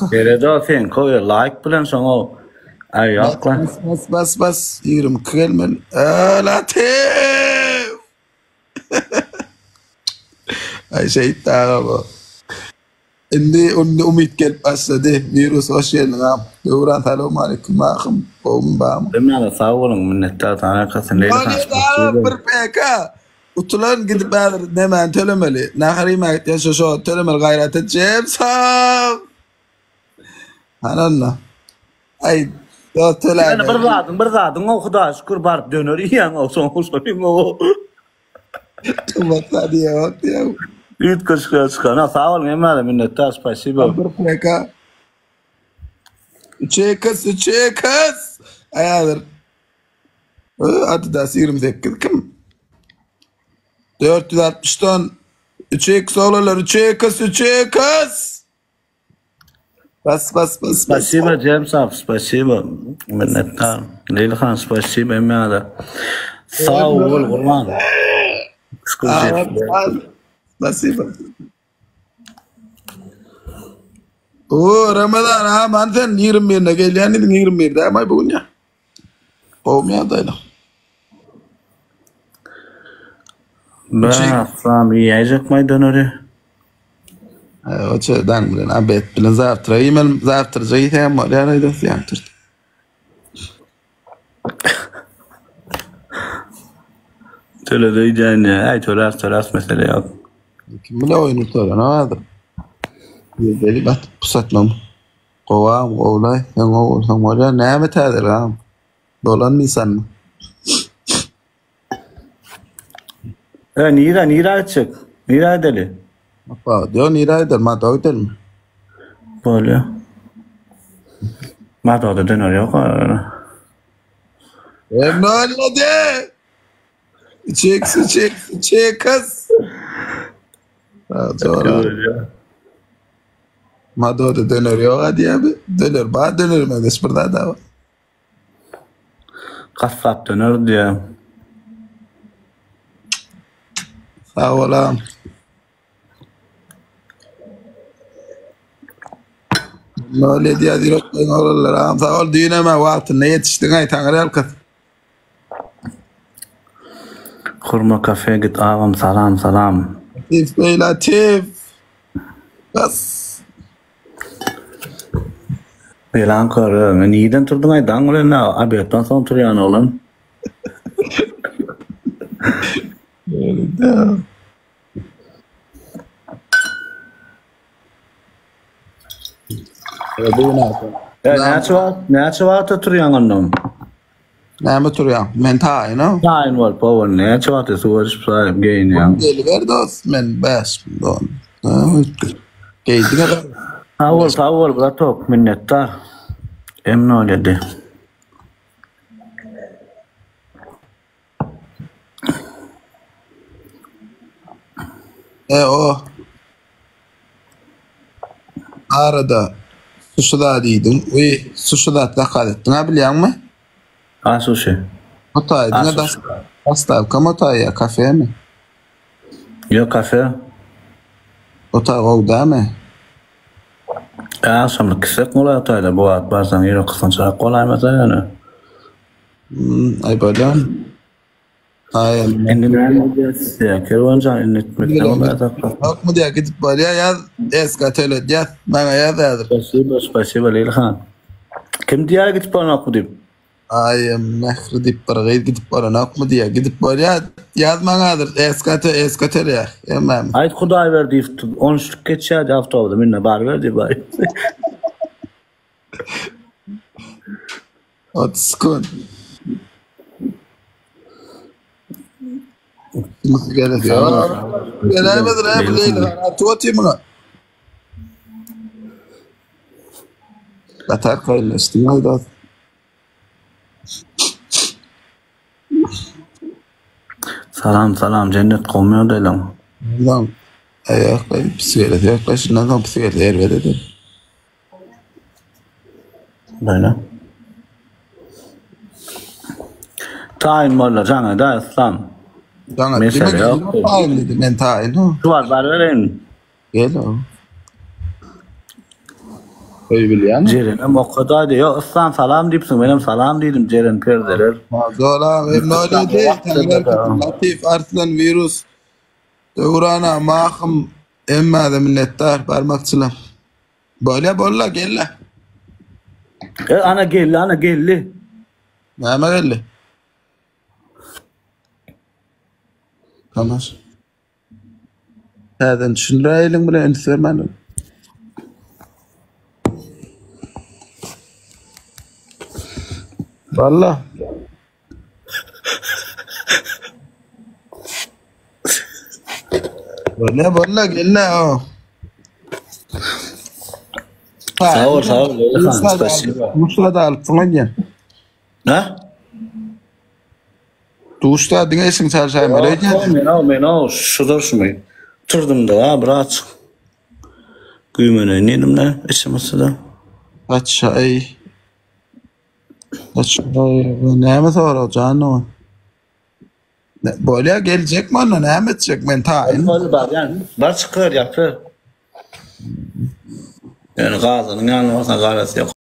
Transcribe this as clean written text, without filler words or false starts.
Geride sen koy like bilen sonra ayakla. Bas. 20 kelmen. Latif. Ay şey bu. Inni umid gelip başladı. Virüs hoş geldin ağam. Devran selamun aleyküm ağam. Boğum bağım. Demle sağ olun minnettar tanakasın. Bir peka. Utulan gidip bağır nemen tölemeli. Naharima yaşa tölemel gayret edeceğim. Sağ. Hananla. Ay. Yani bir zadın o Xuda şükür barıp dönür yiyen o son sorayım o. Bak diye bak ya. Üt kışkı. Sağ olun emre minnettar spasibo. Bir peka. Çekas. Ayadır. Adı da 28 kim? 460 ton. 3x oğlanlar 3x. Bas. Спасибо, Джемсов, спасибо. Minnettar. Leylhan, спасибо emre. Sağ ol Kurban. Спасибо. Ramazan ha manten 21'ine gel yani 21'de ama bugün ya. Olmuyor da öyle. Ben sam yiyecek mi döneri? O çöden bilen abet bilen zaftır zayıf hem var ya da fiyattır. Töle diyeceğin ya. Ay töler mesele yok. Kim bile oyunu töre ne vardır? Beli bat pusatmam. Kovam olay yang o var ya ne mi tadır ağam? Dolan nisan. Nira çık. Nira deli. Apa dia nira eder ma tahu eder mi? Böyle. Mata da döner yok. Ne oldu? Çek kız. Ma da döner yok hadi abi. Döner ba döner mi? Desperda da. Kasap döner diye. Sağ olam. Ne diye direkt oralar. Sağ ol düğüneme vakti ne yetiştin ay tanrı kız. Kurma kafeye git ağam salam. Latif. Bas. Elan kor. Niden turdun ay dangole ne? Abetten son turuyan olan. Öyle Ne açıvat turuyan onun? Ne mi turuyan? Men tay no? Tayin var pavan ne açıvat suvarış sahip gain ya. Gel ver dos men bas don. Geydi ne? Sağ ol bratok minnettar. Emne öyledi. O arada suçlu deydin. Suçlu da dikkat ettin ha biliyor musun? Sushi. Otay ne da Stavka mı otay ya kafe mi? Yok kafe. Otay o da mı? Şimdi kısık mı otayda bu at bazen yine kısınca kolay mesela yani. Ay böyle. Ay. Endinler ya kervanca inletmek lazım. Yok mu diye gidip böyle yaz eskatele yaz bana yazdır. Spasibo Leylhan. Kim diye gidip bana okudum. Ay mehri dip parayı gidip bana yok mu diye gidip böyle yazmanadır eskatele ya. Emem. Ay Xuday verdi 13 geçe hafta oldu minne bar verdi bari. 30 gün. Nasıl geliyor? Gelemedir hep Leyla. Tuğati mi? Batar kaylaştım. Hayda. Salam cennet olmuyor da lan. Lan ayaklayıp psikolojik yaklaşımdan psikolojik ervede. Böyle. Tayin varla canı da İslam. Mesele yok. Men tayin o. Var vereyim. Gel o. Koy biliyor Ceren'e o kadar diyor. Aslan salam deyipsin. Benim salam dedim Ceren perdeler. Zola ve öyle değil. Latif Arslan virüs. Doğrana mahım emma da minnettar parmakçılar. Böyle bolla gelle. Ana geldi ana geldi. Näme geldi? Tamam. Häzin düşünräýilim bilen ensermänim. Valla. Bolla gelle o. Sağ ol sağ ol. Spasibo. Duşta da alıp falan Ha? Duşta dine işin çarşayım öyle Men o şudurşmy. Turdum da ha bırak. Güymene nedim ne? Eşemesi de. Açay. Näme sorajaksyn o? Böyle gelecek mi ona? Näme edecek men taýyn? Böyle bak yani. Bar çıkar yapı. Yani gazının yanına olsa gazası yok.